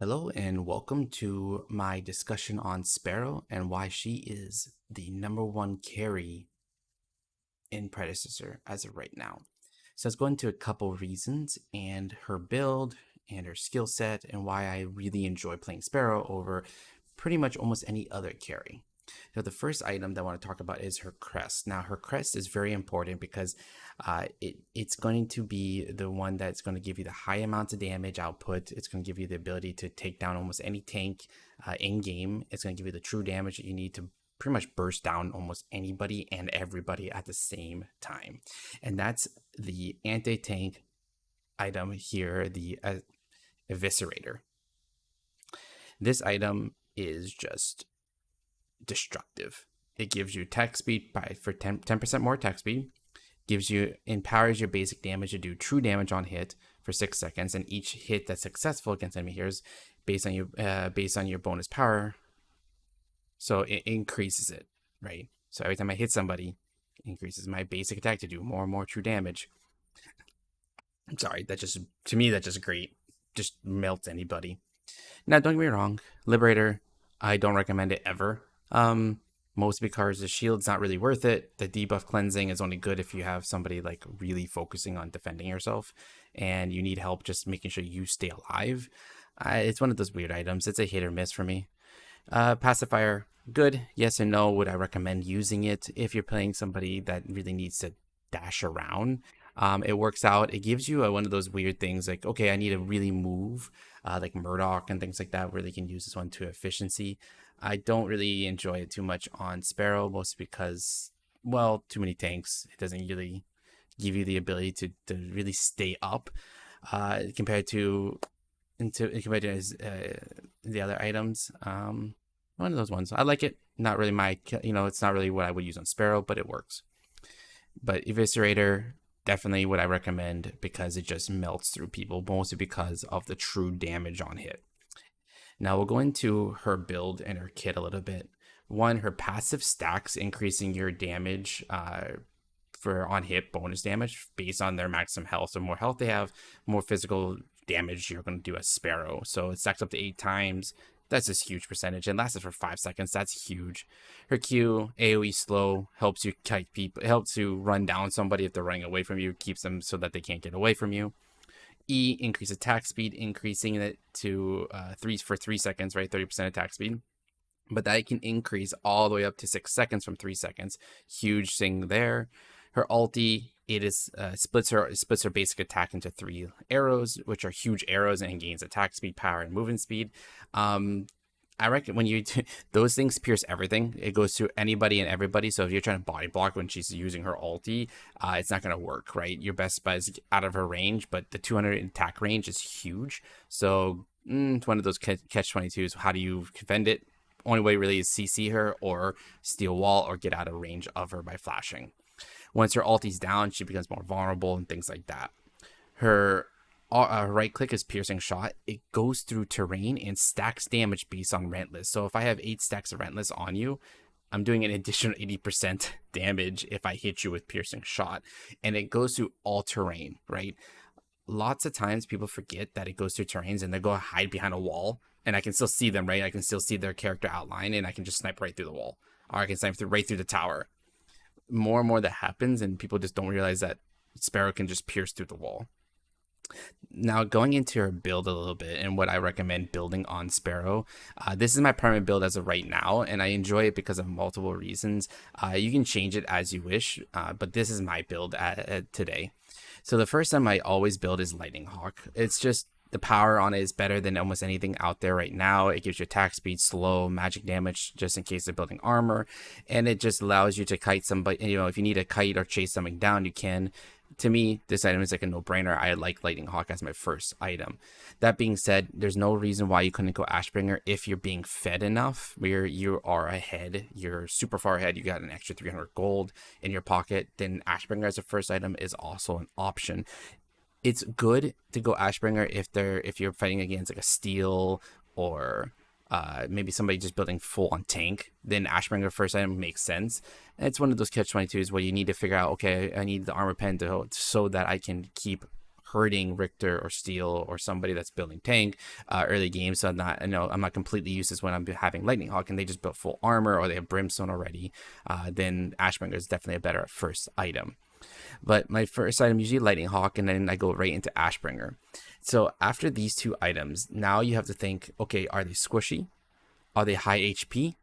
Hello and welcome to my discussion on Sparrow and why she is the #1 carry in Predecessor as of right now. So let's go into a couple reasons and her build and her skill set and why I really enjoy playing Sparrow over pretty much almost any other carry. So the first item that I want to talk about is her crest. Now her crest is very important because it's going to be the one that's going to give you the high amounts of damage output. It's going to give you the ability to take down almost any tank in game. It's going to give you the true damage that you need to pretty much burst down almost anybody and everybody at the same time. And that's the anti-tank item here, the Evisverator. This item is just destructive. It gives you attack speed for 10% more attack speed, empowers your basic damage to do true damage on hit for 6 seconds, and each hit that's successful against enemy heroes based on your bonus power. So it increases it, right? So every time I hit somebody, it increases my basic attack to do more and more true damage. I'm sorry, to me that's just great. Just melts anybody. Now don't get me wrong, Liberator, I don't recommend it ever. Mostly because the shield's not really worth it. The debuff cleansing is only good if you have somebody like really focusing on defending yourself and you need help just making sure you stay alive. It's one of those weird items. It's a hit or miss for me. Pacifier, good, yes and no. Would I recommend using it if you're playing somebody that really needs to dash around? It works out. It gives you one of those weird things like, okay, I need to really move, like Murdoch and things like that, where they can use this one to efficiency. I don't really enjoy it too much on Sparrow, mostly because, well, too many tanks. It doesn't really give you the ability to really stay up compared to the other items. One of those ones. I like it. Not really it's not really what I would use on Sparrow, but it works. But Evisverator, definitely what I recommend because it just melts through people, mostly because of the true damage on hit. Now we'll go into her build and her kit a little bit. One, her passive stacks, increasing your damage for on hit bonus damage based on their maximum health. So more health they have, more physical damage you're going to do as Sparrow. So it stacks up to 8 times. That's a huge percentage and lasts for 5 seconds. That's huge. Her Q, AoE slow, helps you kite people, helps you run down somebody if they're running away from you, keeps them so that they can't get away from you. E, increase attack speed, increasing it to 3 seconds, right? 30% attack speed. But that can increase all the way up to 6 seconds from 3 seconds. Huge thing there. Her ulti, it is splits her basic attack into 3 arrows, which are huge arrows, and gains attack speed, power, and movement speed. I reckon when you those things pierce everything. It goes to anybody and everybody. So if you're trying to body block when she's using her ulti, it's not going to work, right? Your best bet is out of her range, but the 200 attack range is huge. So it's one of those catch-22s. How do you defend it? Only way really is CC her or steal wall or get out of range of her by flashing. Once her ulti's down, she becomes more vulnerable and things like that. Her right click is piercing shot. It goes through terrain and stacks damage based on Rentless. So if I have 8 stacks of Rentless on you, I'm doing an additional 80% damage if I hit you with piercing shot. And it goes through all terrain, right? Lots of times people forget that it goes through terrains and they go hide behind a wall and I can still see them, right? I can still see their character outline and I can just snipe right through the wall, or I can snipe right through the tower. More and more that happens and people just don't realize that Sparrow can just pierce through the wall. Now going into her build a little bit and what I recommend building on Sparrow. This is my primary build as of right now, and I enjoy it because of multiple reasons. You can change it as you wish, but this is my build today. So the first time I always build is Lightning Hawk. It's just the power on it is better than almost anything out there right now. It gives you attack speed, slow, magic damage just in case they're building armor, and it just allows you to kite somebody. If you need to kite or chase something down, you can. To me, this item is like a no-brainer. I like Lightning Hawk as my first item. That being said, there's no reason why you couldn't go Ashbringer if you're being fed enough, where you are ahead, you're super far ahead, you got an extra 300 gold in your pocket, then Ashbringer as a first item is also an option. It's good to go Ashbringer if you're fighting against like a Steel or maybe somebody just building full on tank. Then Ashbringer first item makes sense. And it's one of those catch-22s where you need to figure out, okay, I need the armor pen so that I can keep hurting Richter or Steel or somebody that's building tank early game. So I'm not completely useless when I'm having Lightning Hawk and they just built full armor or they have Brimstone already. Then Ashbringer is definitely a better first item. But my first item usually Lightning Hawk, and then I go right into Ashbringer. So after these two items, now you have to think, okay, are they squishy? Are they high HP?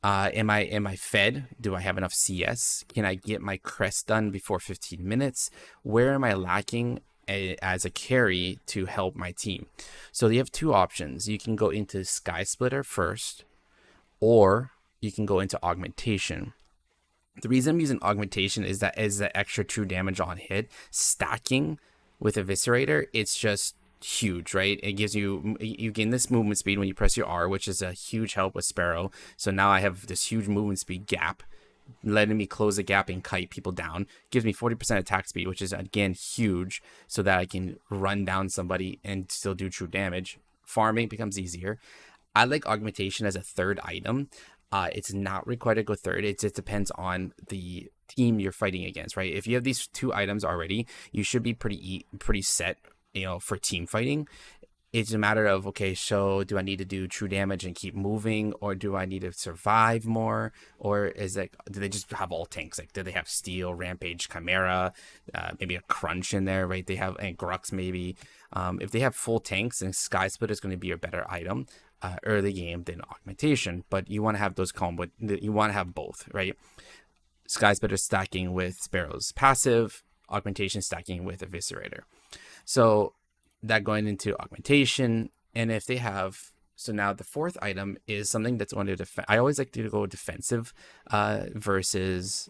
Am I fed? Do I have enough CS? Can I get my crest done before 15 minutes? Where am I lacking as a carry to help my team? So you have two options. You can go into Sky Splitter first, or you can go into Augmentation. The reason I'm using Augmentation is that as the extra true damage on hit, stacking with Evisverator, it's just huge, right? It gives you gain this movement speed when you press your R, which is a huge help with Sparrow. So now I have this huge movement speed gap, letting me close the gap and kite people down. Gives me 40% attack speed, which is again huge, so that I can run down somebody and still do true damage. Farming becomes easier. I like Augmentation as a third item. It's not required to go third. It just depends on the team you're fighting against, right? If you have these two items already, you should be pretty set, for team fighting. It's a matter of, okay, so do I need to do true damage and keep moving, or do I need to survive more, or do they just have all tanks? Like, do they have Steel, Rampage, Chimera, maybe a Crunch in there, right? They have, and Grux maybe. If they have full tanks, then Sky Split is going to be a better item early game than Augmentation, but you want to have those combo. You want to have both, right? Sky Splitter stacking with Sparrow's passive, Augmentation stacking with Evisverator. So that going into Augmentation, and if they have, so now the fourth item is something that's going to defend. I always like to go defensive versus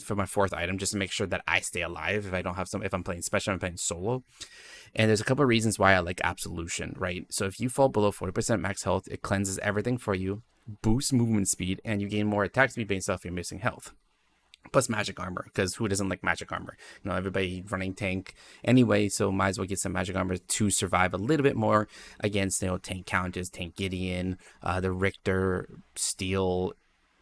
for my fourth item, just to make sure that I stay alive if I don't have if I'm playing special, I'm playing solo. And there's a couple of reasons why I like Absolution, right? So if you fall below 40% max health, it cleanses everything for you, boosts movement speed, and you gain more attack speed based off your missing health. Plus magic armor, because who doesn't like magic armor? Everybody running tank anyway, so might as well get some magic armor to survive a little bit more against tank Countess, tank Gideon, the Richter, Steel,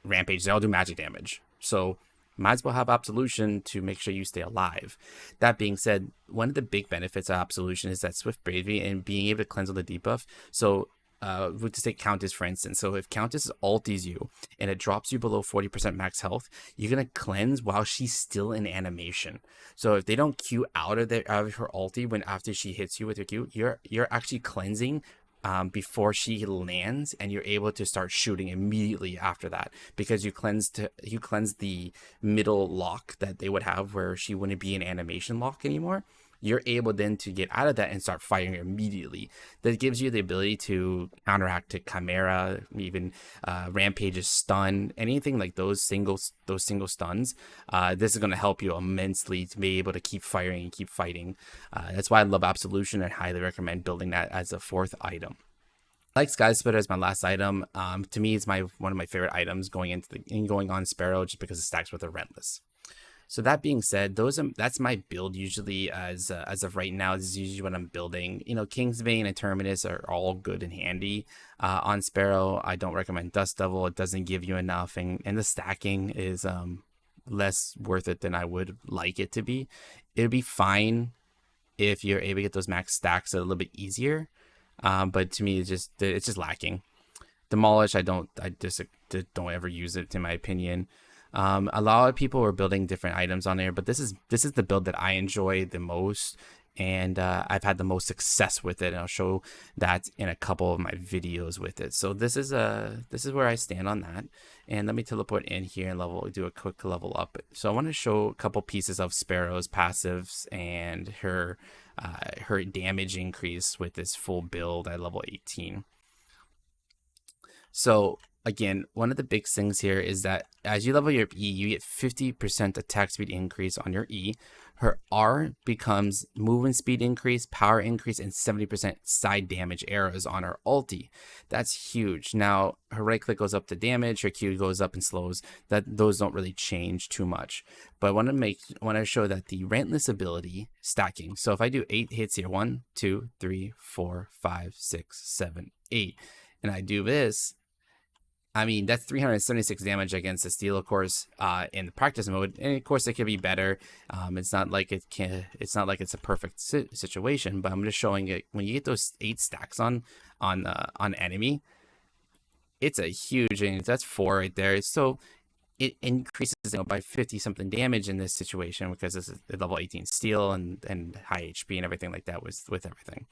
Rampage. They all do magic damage, so might as well have Absolution to make sure you stay alive. That being said, one of the big benefits of Absolution is that Swift Bravery and being able to cleanse on the debuff. So we'll just take Countess for instance. So if Countess ulties you and it drops you below 40% max health, you're gonna cleanse while she's still in animation. So if they don't Q out of her ulti after she hits you with your Q, you're actually cleansing before she lands, and you're able to start shooting immediately after that, because you cleanse the middle lock that they would have where she wouldn't be an animation lock anymore. You're able then to get out of that and start firing immediately. That gives you the ability to counteract to Chimera, even Rampage's stun, anything like those single stuns. This is going to help you immensely to be able to keep firing and keep fighting. That's why I love Absolution and highly recommend building that as a fourth item. I like Sky Splitter as my last item. To me, it's one of my favorite items going on Sparrow, just because it stacks with a Relentless. So that being said, that's my build usually as of right now. This is usually what I'm building. Kingsbane and Terminus are all good and handy on Sparrow. I don't recommend Dust Devil. It doesn't give you enough, and the stacking is less worth it than I would like it to be. It'd be fine if you're able to get those max stacks a little bit easier, but to me, it's just lacking. Demolish, I just don't ever use it, in my opinion. A lot of people are building different items on there, but this is the build that I enjoy the most, and I've had the most success with it, and I'll show that in a couple of my videos with it. So this is where I stand on that. And let me teleport in here and do a quick level up. So I want to show a couple pieces of Sparrow's passives and her damage increase with this full build at level 18. So again, one of the big things here is that as you level your E, you get 50% attack speed increase on your E. Her R becomes movement speed increase, power increase, and 70% side damage arrows on her ulti. That's huge. Now, her right click goes up to damage, her Q goes up and slows. Those don't really change too much. But I want to show that the Relentless ability stacking. So if I do 8 hits here, 1, 2, 3, 4, 5, 6, 7, 8, and I do this, I mean, that's 376 damage against the steel, of course, in the practice mode, and of course it could be better. It's not like it's not like it's a perfect situation, but I'm just showing it when you get those 8 stacks on enemy, it's a huge, and that's 4 right there. So it increases, by 50 something damage in this situation because this is level 18 steel and high HP and everything like that with everything.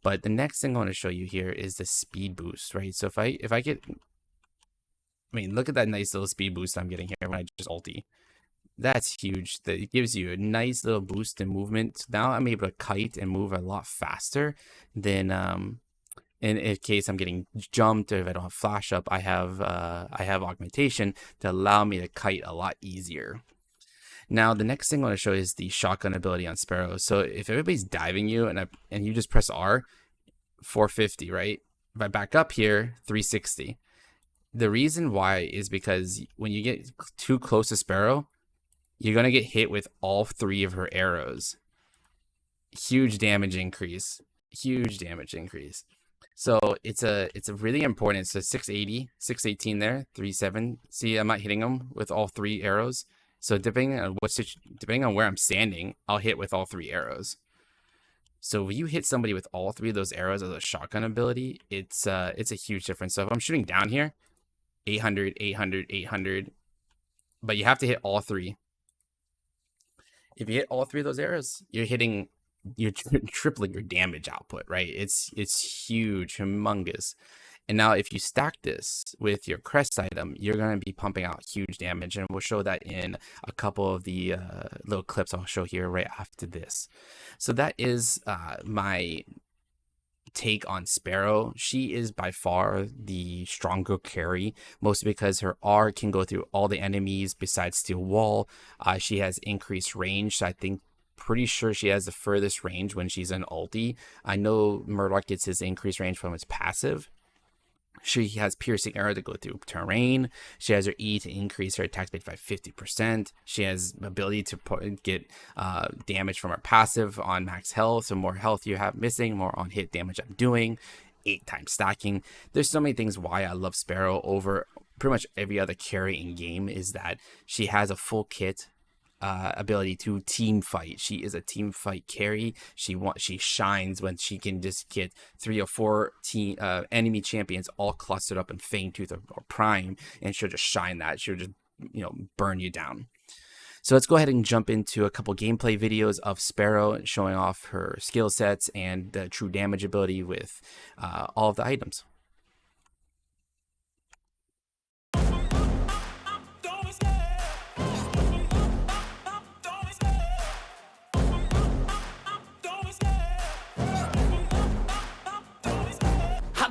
But the next thing I want to show you here is the speed boost, right? So if I get, I mean, look at that nice little speed boost I'm getting here when I just ulti. That's huge. That it gives you a nice little boost in movement. Now I'm able to kite and move a lot faster than in case I'm getting jumped, or if I don't have flash up, I have augmentation to allow me to kite a lot easier. Now the next thing I want to show is the shotgun ability on Sparrow. So if everybody's diving you and you just press R, 450, right? If I back up here, 360. The reason why is because when you get too close to Sparrow, you're going to get hit with all 3 of her arrows. Huge damage increase. Huge damage increase. So it's a really important. So 680, 618 there, 37. See, I'm not hitting them with all 3 arrows. So depending on where I'm standing, I'll hit with all 3 arrows. So if you hit somebody with all 3 of those arrows as a shotgun ability, it's a huge difference. So if I'm shooting down here, 800, 800, 800, but you have to hit all 3. If you hit all 3 of those arrows, you're tripling your damage output, right? It's huge, humongous. And now if you stack this with your crest item, you're going to be pumping out huge damage, and we'll show that in a couple of the little clips I'll show here right after this. So that is my take on Sparrow. She is by far the stronger carry, mostly because her R can go through all the enemies besides steel wall. She has increased range, so I think pretty sure she has the furthest range when she's an ulti. I know Murdoch gets his increased range from his passive. She has piercing arrow to go through terrain. She has her E to increase her attack speed by 50%. She has ability to get damage from her passive on max health. So more health you have missing, more on hit damage I'm doing. 8 times stacking. There's so many things why I love Sparrow over pretty much every other carry in game, is that she has a full kit ability to team fight. She is a team fight carry. She shines when she can just get 3 or 4 enemy champions all clustered up in Fangtooth or Prime, and she'll just shine that. She'll just burn you down. So let's go ahead and jump into a couple gameplay videos of Sparrow showing off her skill sets and the true damage ability with all of the items.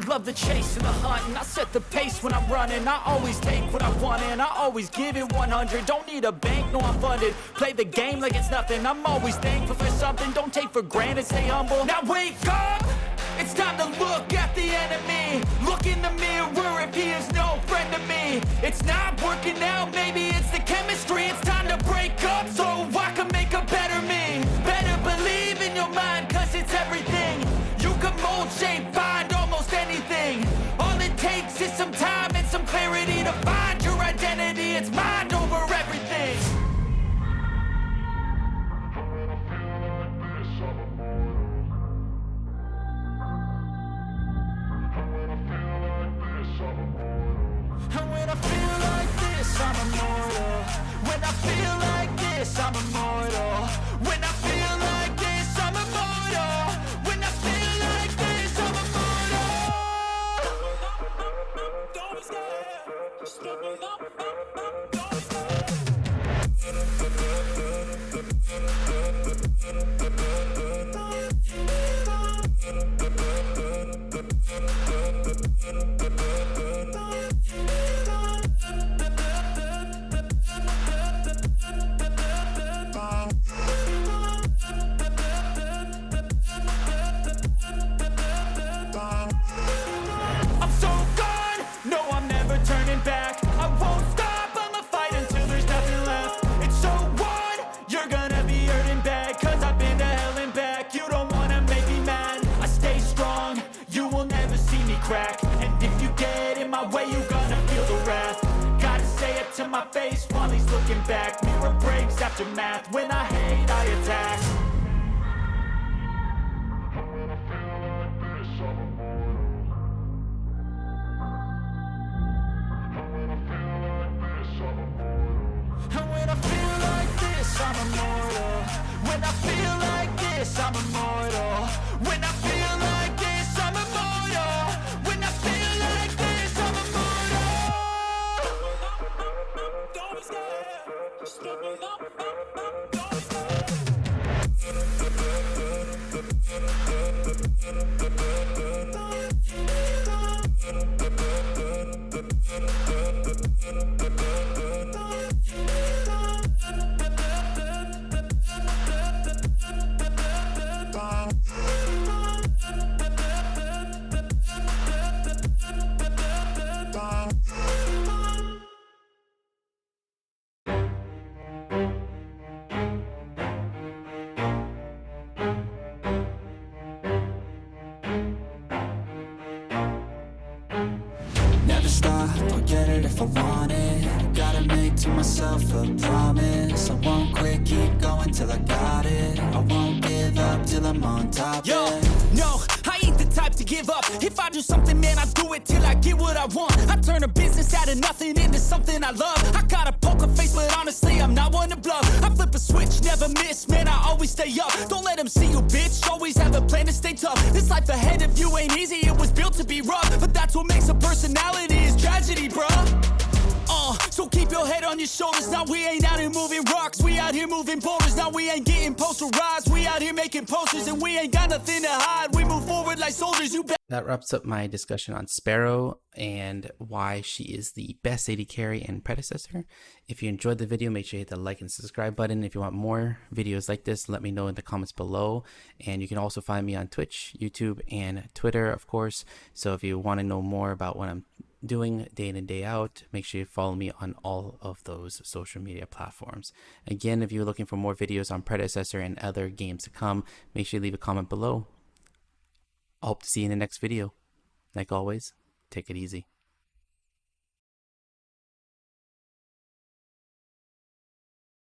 Love the chase and the hunt, and I set the pace when I'm running. I always take what I want and I always give it 100. Don't need a bank, no I'm funded. Play the game like it's nothing. I'm always thankful for something. Don't take for granted, stay humble. Now wake up, it's time to look at the enemy. Look in the mirror if he is no friend to me. It's not working out, maybe it's the chemistry. It's time to break up so I can make a better me. Better believe in your mind, cause it's everything. You can mold, shape, find almost anything. All it takes is some time and some clarity to find your identity. It's mind over everything. And when I feel like this, I'm immortal. When I feel like this, I'm immortal. When I feel like this, I'm immortal. When I feel like this, I'm immortal. Don't be scared. Just step it up. Don't be my face while he's looking back. Mirror breaks, aftermath. When I hate, I attack. And when I feel like this, I'm immortal. When I feel like this, I'm immortal. When I feel like this, I'm immortal. When I feel like this, I'm immortal. Don't be scared. Don't be never stop, I'll get it if I want it. Gotta make to myself a promise. I won't quit, keep going till I got it. I won't give up till I'm on top. Yo, no, I ain't the type to give up. If I do something, man, I do it till I get what I want. I turn a business out of nothing into something I love. I got a poker face, but honestly, I'm not one to bluff. I flip a switch, never miss, man, I always stay up. Don't let them see you, bitch, always have a plan to stay tough. This life ahead of you ain't easy, it was built to be rough. But that's what makes a personality, is tragedy, bruh. So keep your head on your shoulders. Now we ain't out here moving rocks, we out here moving boulders. Now we ain't getting posterized, we out here making posters. And we ain't got nothing to hide, we move forward like soldiers. You bet. That wraps up my discussion on Sparrow and why she is the best AD carry and Predecessor. If you enjoyed the video, make sure you hit the like and subscribe button. If you want more videos like this, let me know in the comments below. And you can also find me on Twitch, YouTube, and Twitter, of course. So if you want to know more about what I'm doing day in and day out, make sure you follow me on all of those social media platforms. Again, if you're looking for more videos on Predecessor and other games to come, make sure you leave a comment below. I hope to see you in the next video. Like always, take it easy.